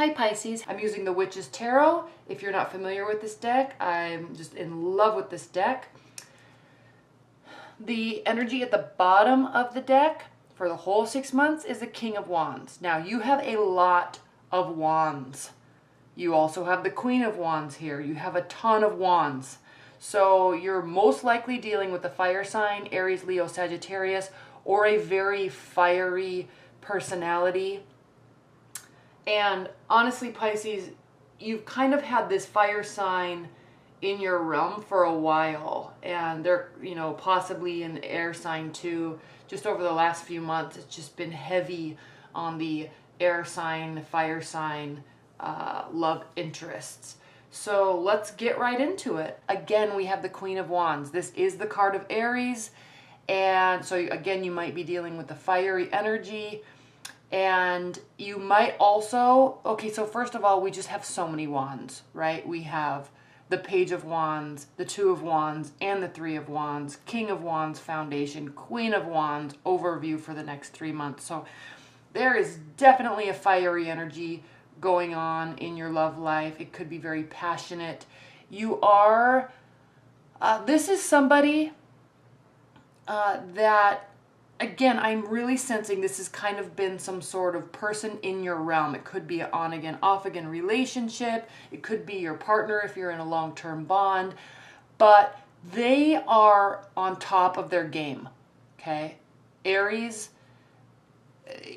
Hi Pisces, I'm using the Witch's Tarot. If you're not familiar with this deck, I'm just in love with this deck. The energy at the bottom of the deck for the whole 6 months is the King of Wands. Now you have a lot of wands. You also have the Queen of Wands here. You have a ton of wands. So you're most likely dealing with a fire sign, Aries, Leo, Sagittarius, or a very fiery personality. And honestly, Pisces, you've kind of had this fire sign in your realm for a while, and they're, possibly an air sign too. Just over the last few months, it's just been heavy on the air sign, fire sign, love interests. So let's get right into it. Again, we have the Queen of Wands. This is the card of Aries, and so again, you might be dealing with the fiery energy. And you might also, so first of all, we just have so many wands, right? We have the Page of Wands, the Two of Wands, and the Three of Wands, King of Wands foundation, Queen of Wands overview for the next 3 months. So there is definitely a fiery energy going on in your love life. It could be very passionate. You are, this is somebody that, again, I'm really sensing this has kind of been some sort of person in your realm. It could be an on again, off again relationship. It could be your partner if you're in a long-term bond. But they are on top of their game, okay? Aries,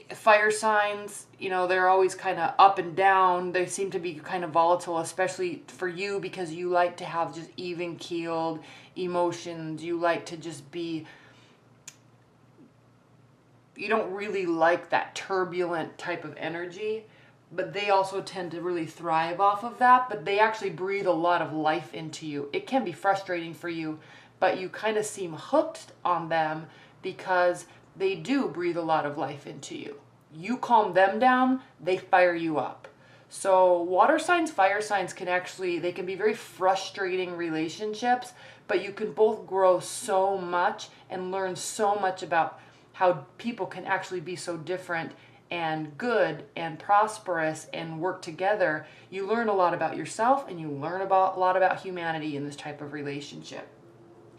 fire signs, they're always kind of up and down. They seem to be kind of volatile, especially for you because you like to have just even-keeled emotions. You like to just be... You don't really like that turbulent type of energy, but they also tend to really thrive off of that, but they actually breathe a lot of life into you. It can be frustrating for you, but you kind of seem hooked on them because they do breathe a lot of life into you. You calm them down, they fire you up. So water signs, fire signs they can be very frustrating relationships, but you can both grow so much and learn so much about how people can actually be so different and good and prosperous and work together. You learn a lot about yourself, and you learn a lot about humanity in this type of relationship,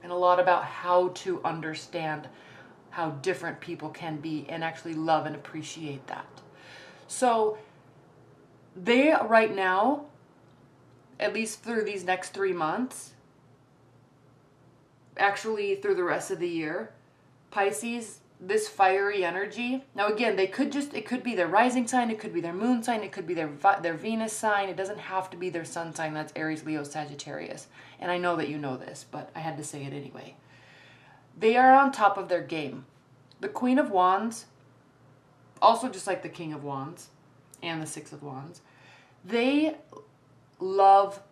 and a lot about how to understand how different people can be and actually love and appreciate that. So they right now, at least through these next 3 months, actually through the rest of the year, Pisces, this fiery energy. Now again, it could be their rising sign, it could be their moon sign, it could be their Venus sign. It doesn't have to be their sun sign. That's Aries, Leo, Sagittarius. And I know that you know this, but I had to say it anyway. They are on top of their game. The Queen of Wands, also just like the King of Wands and the Six of Wands, they love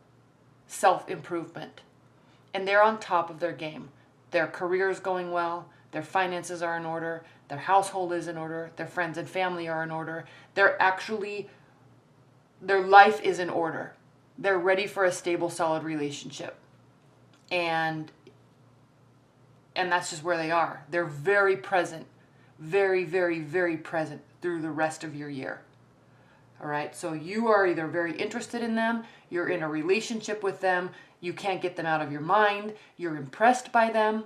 self-improvement, and they're on top of their game. Their career is going well. Their finances are in order. Their household is in order. Their friends and family are in order. Their life is in order. They're ready for a stable, solid relationship. And that's just where they are. They're very present. Very, very, very present through the rest of your year. All right? So you are either very interested in them, you're in a relationship with them, you can't get them out of your mind, you're impressed by them.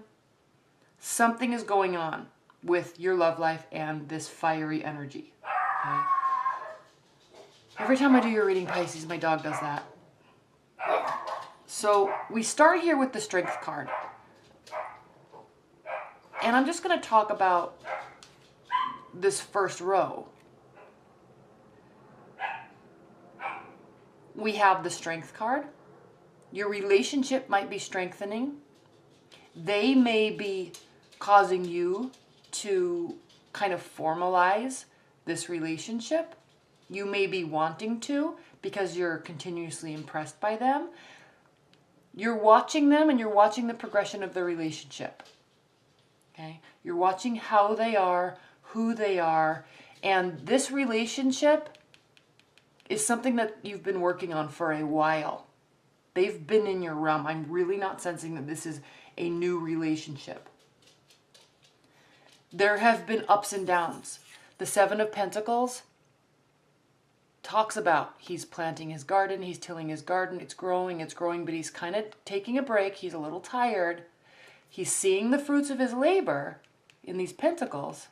Something is going on with your love life and this fiery energy. Okay? Every time I do your reading, Pisces, my dog does that. So we start here with the Strength card. And I'm just going to talk about this first row. We have the Strength card. Your relationship might be strengthening. They may be causing you to kind of formalize this relationship. You may be wanting to because you're continuously impressed by them. You're watching them, and you're watching the progression of the relationship. Okay? You're watching how they are, who they are, and this relationship is something that you've been working on for a while. They've been in your realm. I'm really not sensing that this is a new relationship. There have been ups and downs. The Seven of Pentacles talks about he's planting his garden, he's tilling his garden, it's growing, but he's kind of taking a break. He's a little tired. He's seeing the fruits of his labor in these pentacles.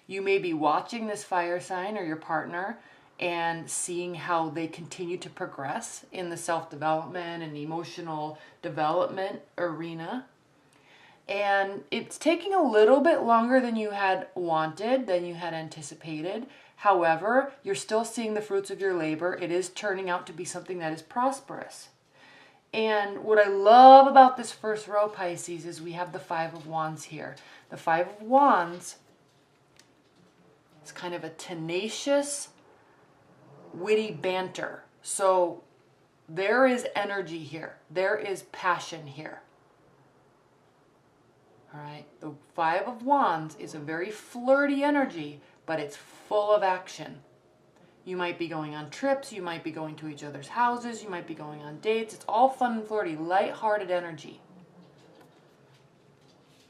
You may be watching this fire sign or your partner and seeing how they continue to progress in the self-development and emotional development arena. And it's taking a little bit longer than you had wanted, than you had anticipated. However, you're still seeing the fruits of your labor. It is turning out to be something that is prosperous. And what I love about this first row, Pisces, is we have the Five of Wands here. The Five of Wands is kind of a tenacious, witty banter. So there is energy here. There is passion here. All right, the Five of Wands is a very flirty energy, but it's full of action. You might be going on trips, you might be going to each other's houses, you might be going on dates. It's all fun and flirty, light-hearted energy.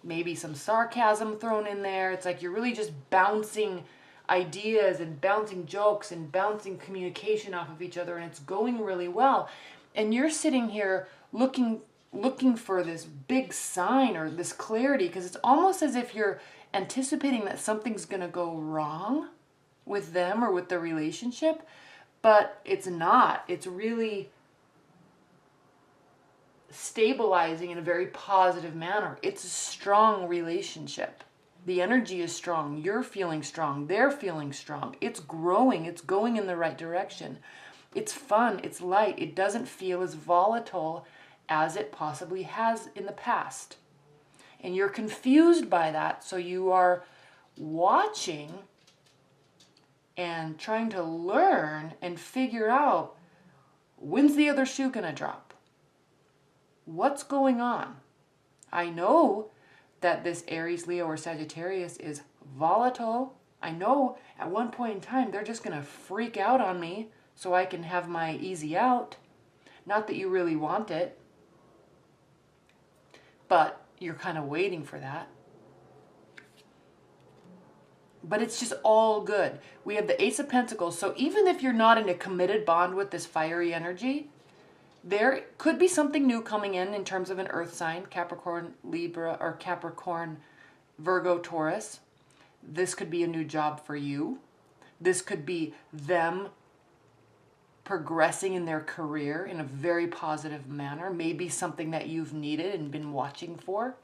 Maybe some sarcasm thrown in there. It's like you're really just bouncing ideas and bouncing jokes and bouncing communication off of each other, and it's going really well. And you're sitting here looking for this big sign or this clarity, because it's almost as if you're anticipating that something's going to go wrong with them or with the relationship, but it's not. It's really stabilizing in a very positive manner. It's a strong relationship. The energy is strong. You're feeling strong. They're feeling strong. It's growing. It's going in the right direction. It's fun. It's light. It doesn't feel as volatile as it possibly has in the past. And you're confused by that, so you are watching and trying to learn and figure out, when's the other shoe gonna drop? What's going on? I know that this Aries, Leo, or Sagittarius is volatile. I know at one point in time they're just gonna freak out on me so I can have my easy out. Not that you really want it, but you're kind of waiting for that. But it's just all good. We have the Ace of Pentacles. So even if you're not in a committed bond with this fiery energy, there could be something new coming in terms of an earth sign, Capricorn, Libra, or Capricorn, Virgo, Taurus. This could be a new job for you. This could be them progressing in their career in a very positive manner. Maybe something that you've needed and been watching for.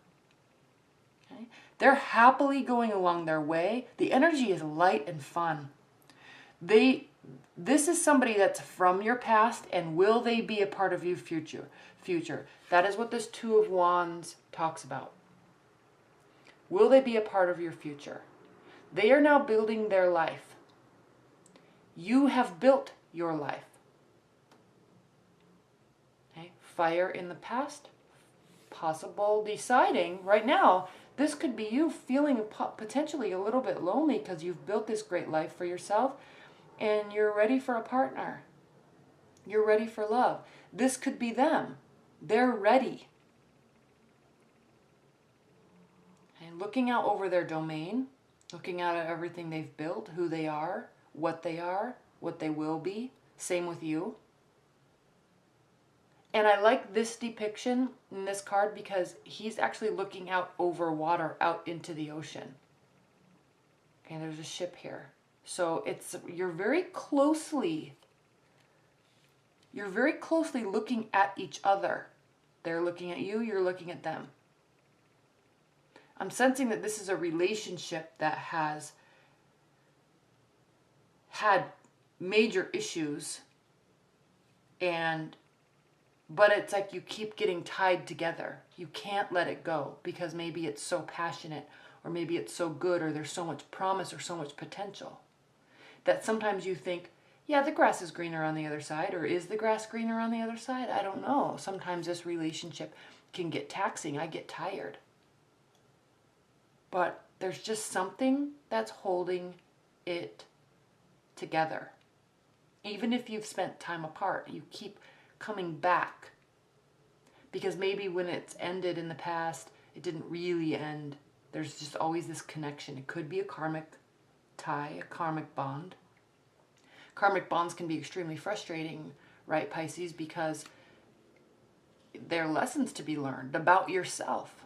Okay? They're happily going along their way. The energy is light and fun. This is somebody that's from your past, and will they be a part of your future? That is what this Two of Wands talks about. Will they be a part of your future? They are now building their life. You have built your life. Okay? Fire in the past, possible deciding right now. This could be you feeling potentially a little bit lonely because you've built this great life for yourself and you're ready for a partner. You're ready for love. This could be them. They're ready. And looking out over their domain, looking out at everything they've built, who they are, what they will be. Same with you. And I like this depiction in this card because he's actually looking out over water, out into the ocean. Okay, there's a ship here. So you're very closely looking at each other. They're looking at you, you're looking at them. I'm sensing that this is a relationship that has had major issues, but it's like you keep getting tied together. You can't let it go because maybe it's so passionate, or maybe it's so good, or there's so much promise or so much potential that sometimes you think, yeah, the grass is greener on the other side, or is the grass greener on the other side? I don't know. Sometimes this relationship can get taxing. I get tired. But there's just something that's holding it together. Even if you've spent time apart, you keep coming back. Because maybe when it's ended in the past, it didn't really end. There's just always this connection. It could be a karmic tie, a karmic bond. Karmic bonds can be extremely frustrating, right, Pisces, because they're lessons to be learned about yourself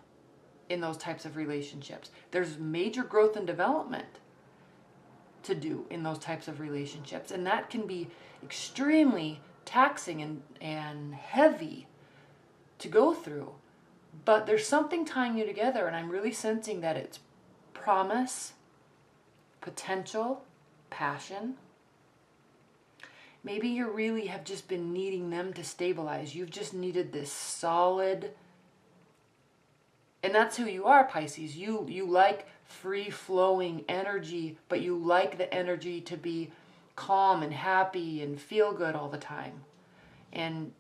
in those types of relationships. There's major growth and development to do in those types of relationships, and that can be extremely taxing and heavy to go through. But there's something tying you together, and I'm really sensing that it's promise, potential, passion. Maybe you really have just been needing them to stabilize. You've just needed this solid, and that's who you are, Pisces. You like free-flowing energy, but you like the energy to be calm and happy and feel good all the time. And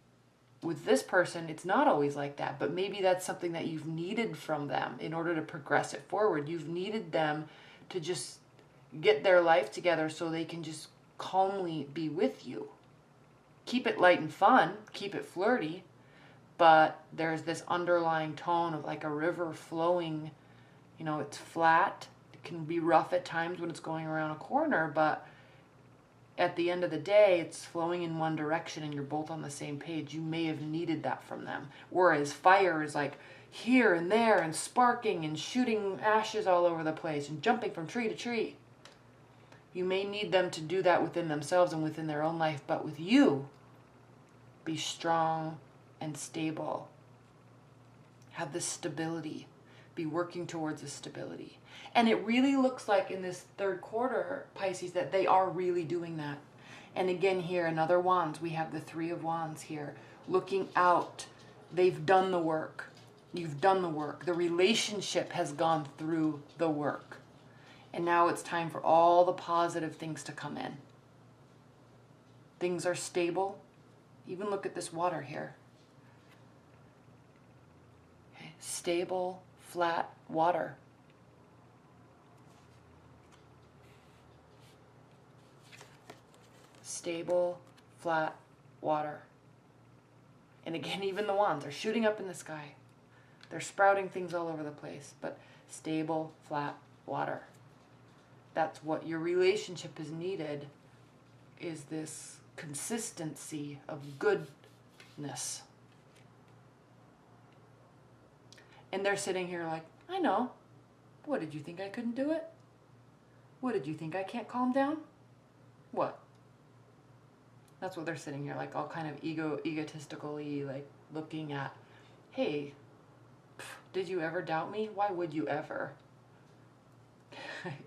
with this person, it's not always like that, but maybe that's something that you've needed from them in order to progress it forward. You've needed them to just get their life together so they can just calmly be with you. Keep it light and fun, keep it flirty, but there's this underlying tone of like a river flowing. You know, it's flat. It can be rough at times when it's going around a corner, but at the end of the day, it's flowing in one direction and you're both on the same page. You may have needed that from them. Whereas fire is like here and there and sparking and shooting ashes all over the place and jumping from tree to tree. You may need them to do that within themselves and within their own life, but with you, be strong and stable. Have this stability. Be working towards this stability. And it really looks like in this third quarter, Pisces, that they are really doing that. And again here, another wands. We have the Three of Wands here. Looking out. They've done the work. You've done the work. The relationship has gone through the work. And now it's time for all the positive things to come in. Things are stable. Even look at this water here. Okay. Stable, flat water. Stable, flat water. And again, even the wands are shooting up in the sky. They're sprouting things all over the place, but stable, flat water. That's what your relationship is needed, is this consistency of goodness. And they're sitting here like, I know. What, did you think I couldn't do it? What, did you think I can't calm down? What? That's what they're sitting here like, all kind of egotistically, like looking at, hey, did you ever doubt me? Why would you ever?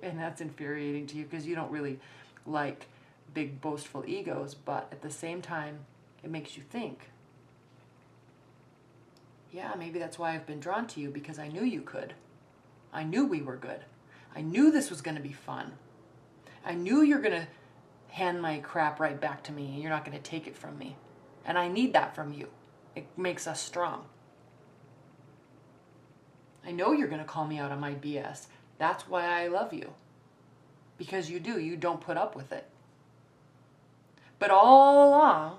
And that's infuriating to you because you don't really like big boastful egos, but at the same time, it makes you think. Yeah, maybe that's why I've been drawn to you, because I knew you could. I knew we were good. I knew this was going to be fun. I knew you're going to hand my crap right back to me and you're not going to take it from me. And I need that from you. It makes us strong. I know you're going to call me out on my BS. That's why I love you. Because you do. You don't put up with it. But all along,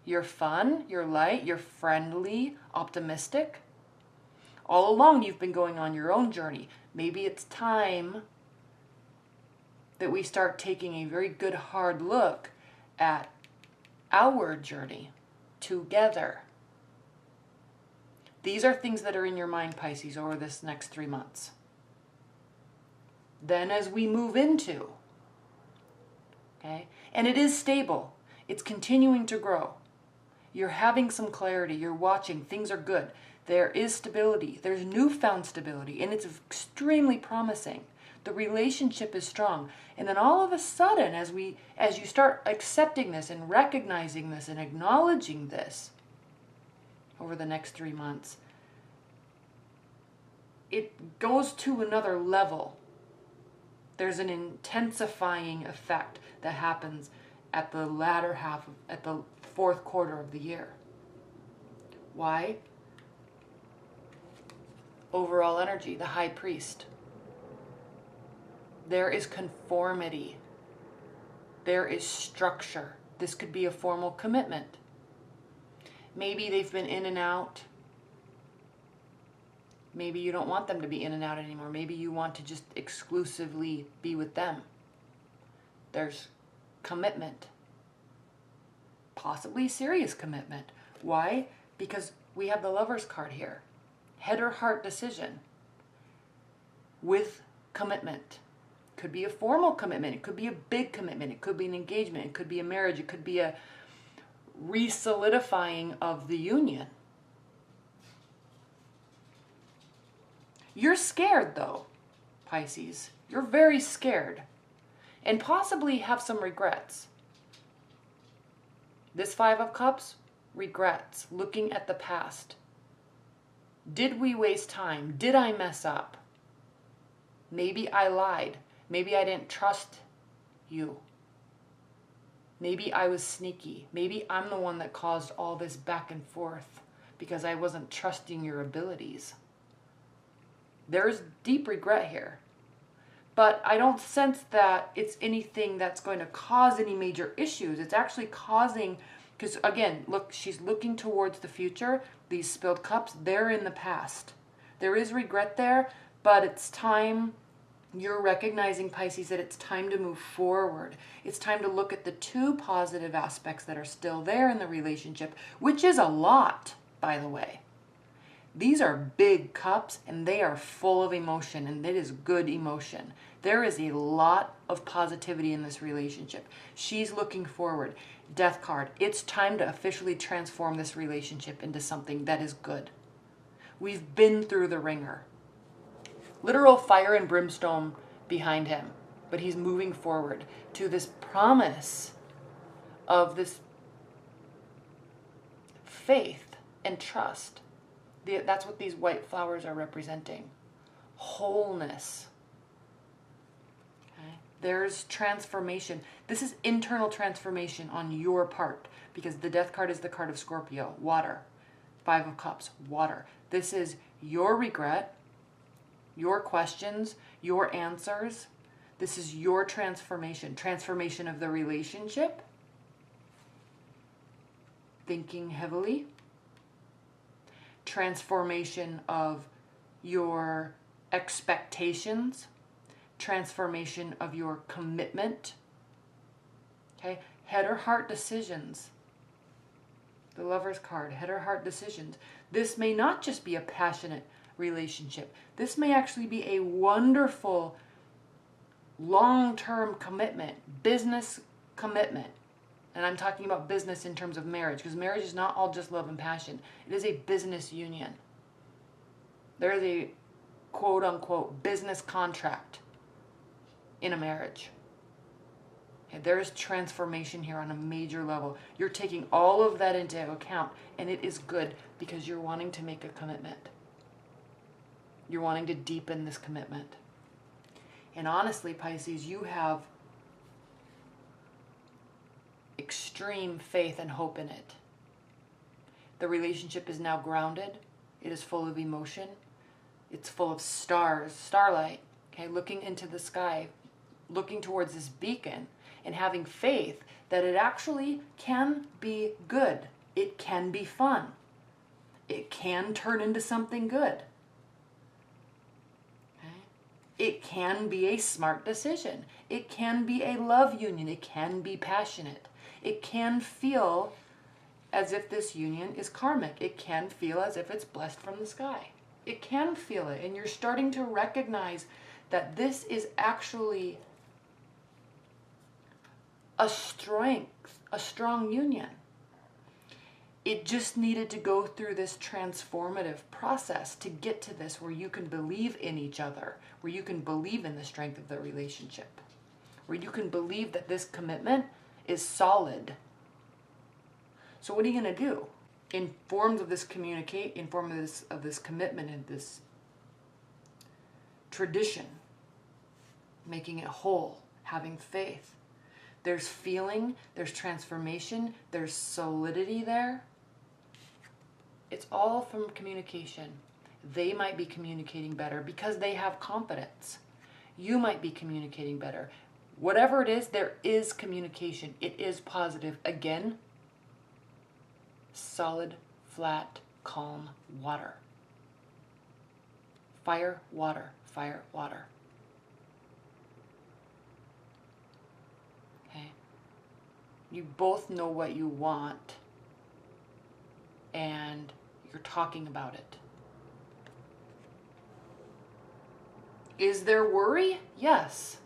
you're fun, you're light, you're friendly, optimistic. All along, you've been going on your own journey. Maybe it's time that we start taking a very good hard look at our journey together. These are things that are in your mind, Pisces, over this next 3 months. Then as we move into, okay, and it is stable. It's continuing to grow. You're having some clarity. You're watching. Things are good. There is stability. There's newfound stability, and it's extremely promising. The relationship is strong. And then all of a sudden, as you start accepting this and recognizing this and acknowledging this over the next 3 months, it goes to another level. There's an intensifying effect that happens at the latter half, at the fourth quarter of the year. Why? Overall energy, the high priest. There is conformity. There is structure. This could be a formal commitment. Maybe they've been in and out. Maybe you don't want them to be in and out anymore. Maybe you want to just exclusively be with them. There's commitment. Possibly serious commitment. Why? Because we have the Lover's card here. Head or heart decision with commitment. Could be a formal commitment. It could be a big commitment. It could be an engagement. It could be a marriage. It could be a re-solidifying of the union. You're scared though, Pisces. You're very scared and possibly have some regrets. This Five of Cups, regrets, looking at the past. Did we waste time? Did I mess up? Maybe I lied. Maybe I didn't trust you. Maybe I was sneaky. Maybe I'm the one that caused all this back and forth because I wasn't trusting your abilities. There's deep regret here. But I don't sense that it's anything that's going to cause any major issues. It's actually causing, because again, look, she's looking towards the future. These spilled cups, they're in the past. There is regret there, but it's time. You're recognizing, Pisces, that it's time to move forward. It's time to look at the two positive aspects that are still there in the relationship, which is a lot, by the way. These are big cups and they are full of emotion, and it is good emotion. There is a lot of positivity in this relationship. She's looking forward. Death card. It's time to officially transform this relationship into something that is good. We've been through the ringer. Literal fire and brimstone behind him, but he's moving forward to this promise of this faith and trust. That's what these white flowers are representing. Wholeness. Okay? There's transformation. This is internal transformation on your part, because the Death card is the card of Scorpio, water. Five of Cups, water. This is your regret, your questions, your answers. This is your transformation. Transformation of the relationship. Thinking heavily. Transformation of your expectations. Transformation of your commitment. Okay? Head or heart decisions. The Lover's card, head or heart decisions. This may not just be a passionate relationship. This may actually be a wonderful long-term commitment, business commitment. And I'm talking about business in terms of marriage, because marriage is not all just love and passion. It is a business union. There is a quote-unquote business contract in a marriage. Okay, there is transformation here on a major level. You're taking all of that into account, and it is good because you're wanting to make a commitment. You're wanting to deepen this commitment. And honestly, Pisces, you have extreme faith and hope in it. The relationship is now grounded. It is full of emotion. It's full of stars, starlight, okay, looking into the sky, looking towards this beacon and having faith that it actually can be good. It can be fun. It can turn into something good. It can be a smart decision. It can be a love union. It can be passionate. It can feel as if this union is karmic. It can feel as if it's blessed from the sky. It can feel it. And you're starting to recognize that this is actually a strength, a strong union. It just needed to go through this transformative process to get to this where you can believe in each other, where you can believe in the strength of the relationship, where you can believe that this commitment is solid. So what are you going to do? In forms of this in form of this commitment and this tradition, making it whole, having faith. There's feeling, there's transformation, there's solidity there. It's all from communication. They might be communicating better because they have confidence. You might be communicating better. Whatever it is, there is communication. It is positive. Again, solid, flat, calm water. Fire, water, water. Okay? You both know what you want, and you're talking about it. Is there worry? Yes.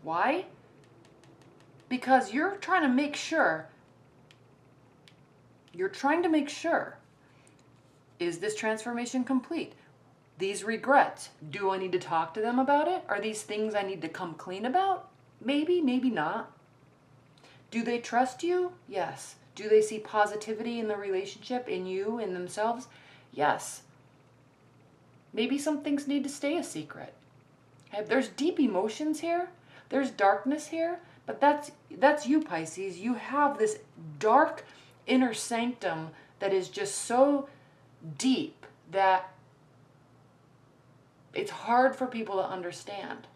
Why? Because you're trying to make sure. Is this transformation complete? These regrets, do I need to talk to them about it? Are these things I need to come clean about? Maybe, maybe not. Do they trust you? Yes. Do they see positivity in the relationship, in you, in themselves? Yes. Maybe some things need to stay a secret. Okay? There's deep emotions here. There's darkness here. But that's you, Pisces. You have this dark inner sanctum that is just so deep that it's hard for people to understand.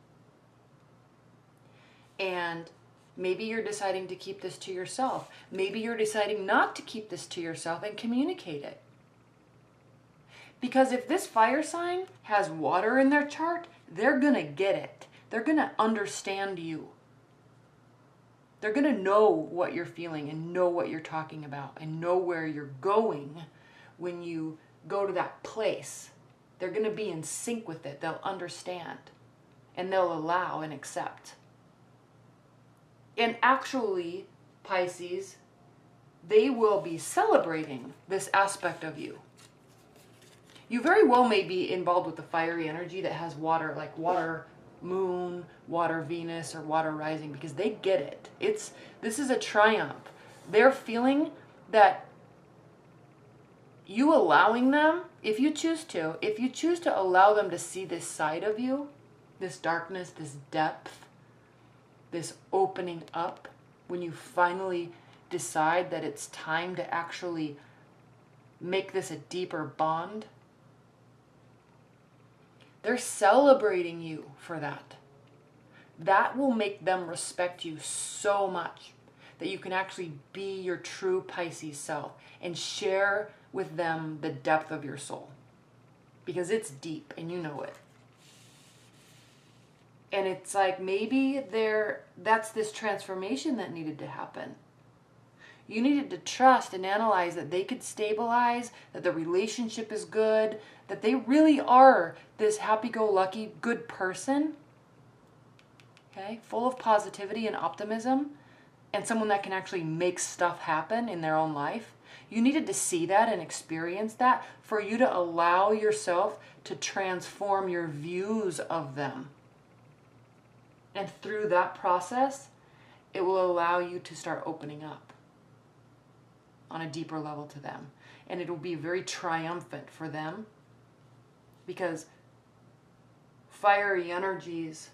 And maybe you're deciding to keep this to yourself. Maybe you're deciding not to keep this to yourself and communicate it. Because if this fire sign has water in their chart, they're going to get it. They're going to understand you. They're going to know what you're feeling and know what you're talking about and know where you're going when you go to that place. They're going to be in sync with it. They'll understand and they'll allow and accept. And actually, Pisces, they will be celebrating this aspect of you. You very well may be involved with the fiery energy that has water, like water moon, water Venus, or water rising, because they get it. This is a triumph. They're feeling that you allowing them, if you choose to allow them to see this side of you, this darkness, this depth, this opening up, when you finally decide that it's time to actually make this a deeper bond, they're celebrating you for that. That will make them respect you so much that you can actually be your true Pisces self and share with them the depth of your soul. Because it's deep and you know it. And it's like maybe that's this transformation that needed to happen. You needed to trust and analyze that they could stabilize, that the relationship is good, that they really are this happy-go-lucky good person, okay, full of positivity and optimism, and someone that can actually make stuff happen in their own life. You needed to see that and experience that for you to allow yourself to transform your views of them. And through that process, it will allow you to start opening up on a deeper level to them. And it will be very triumphant for them because fiery energies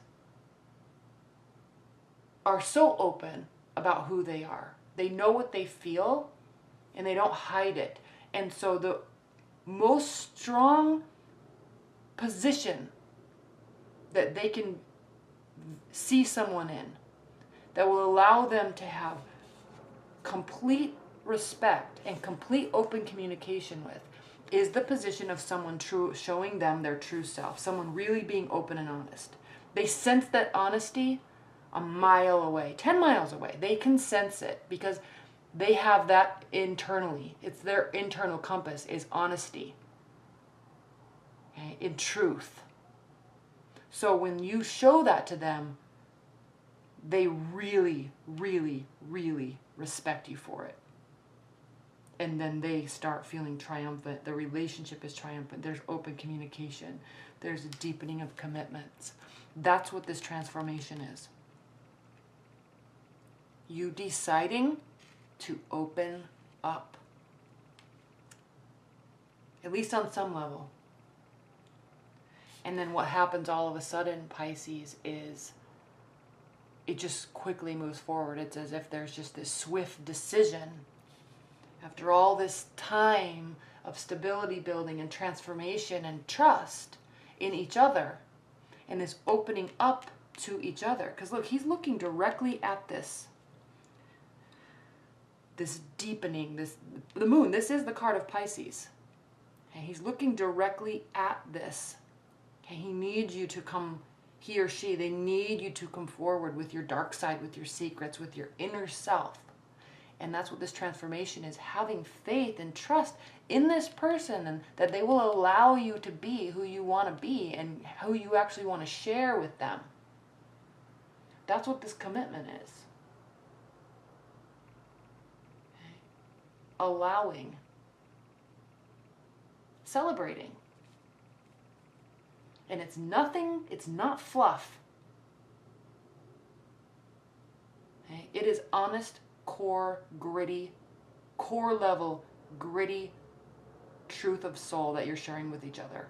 are so open about who they are. They know what they feel and they don't hide it. And so the most strong position that they can see someone in that will allow them to have complete respect and complete open communication with is the position of someone showing them their true self, someone really being open and honest. They sense that honesty a mile away, 10 miles away. They can sense it because they have that internally. It's their internal compass is honesty, okay, in truth. So when you show that to them, they really, really, really respect you for it. And then they start feeling triumphant. The relationship is triumphant. There's open communication. There's a deepening of commitments. That's what this transformation is. You deciding to open up. At least on some level. And then what happens all of a sudden, Pisces, is it just quickly moves forward. It's as if there's just this swift decision after all this time of stability building and transformation and trust in each other and this opening up to each other. Because look, he's looking directly at this deepening, the moon. This is the card of Pisces. And he's looking directly at this. And he needs you to come he or she, they need you to come forward with your dark side, with your secrets, with your inner self. And that's what this transformation is, having faith and trust in this person, and that they will allow you to be who you want to be and who you actually want to share with them. That's what this commitment is. Okay. Allowing. Celebrating. And it's nothing, it's not fluff. Okay. It is honest, core, gritty, core level, gritty truth of soul that you're sharing with each other.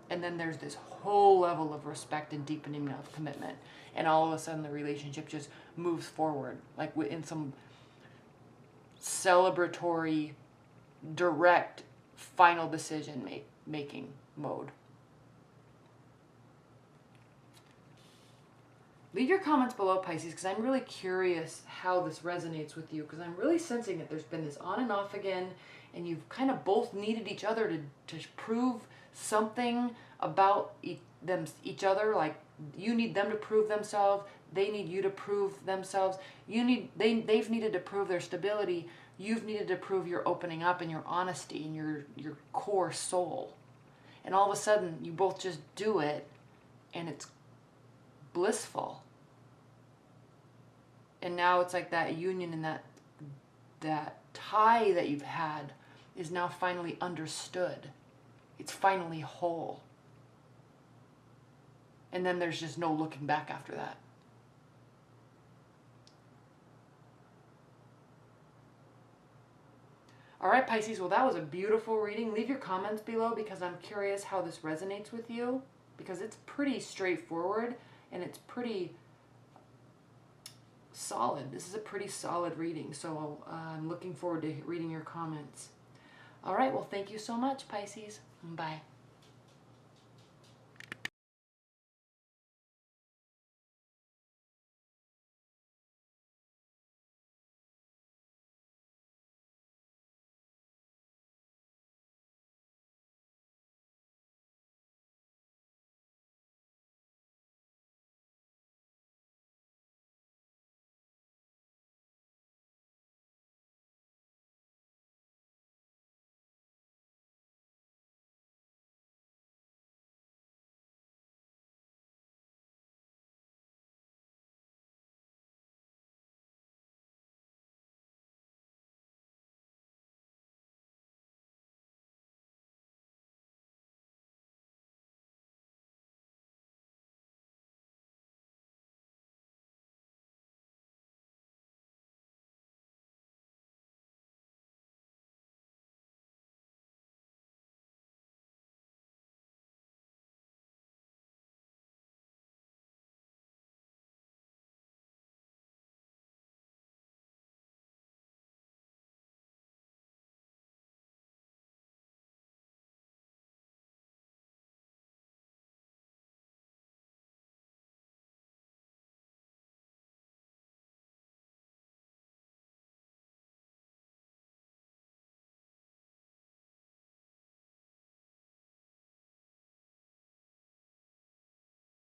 And then there's this whole level of respect and deepening of commitment. And all of a sudden the relationship just moves forward, like in some celebratory, direct, final decision making mode. Leave your comments below, Pisces, because I'm really curious how this resonates with you, because I'm really sensing that there's been this on and off again, and you've kind of both needed each other to prove something about each other. Like, you need them to prove themselves, they need you to prove themselves, they've needed to prove their stability, you've needed to prove your opening up and your honesty and your core soul. And all of a sudden, you both just do it, and it's blissful. And now it's like that union and that tie that you've had is now finally understood. It's finally whole. And then there's just no looking back after that. All right, Pisces, well, that was a beautiful reading. Leave your comments below, because I'm curious how this resonates with you, because it's pretty straightforward and it's pretty solid. This is a pretty solid reading, so I'm looking forward to reading your comments. All right, well, thank you so much, Pisces. Bye.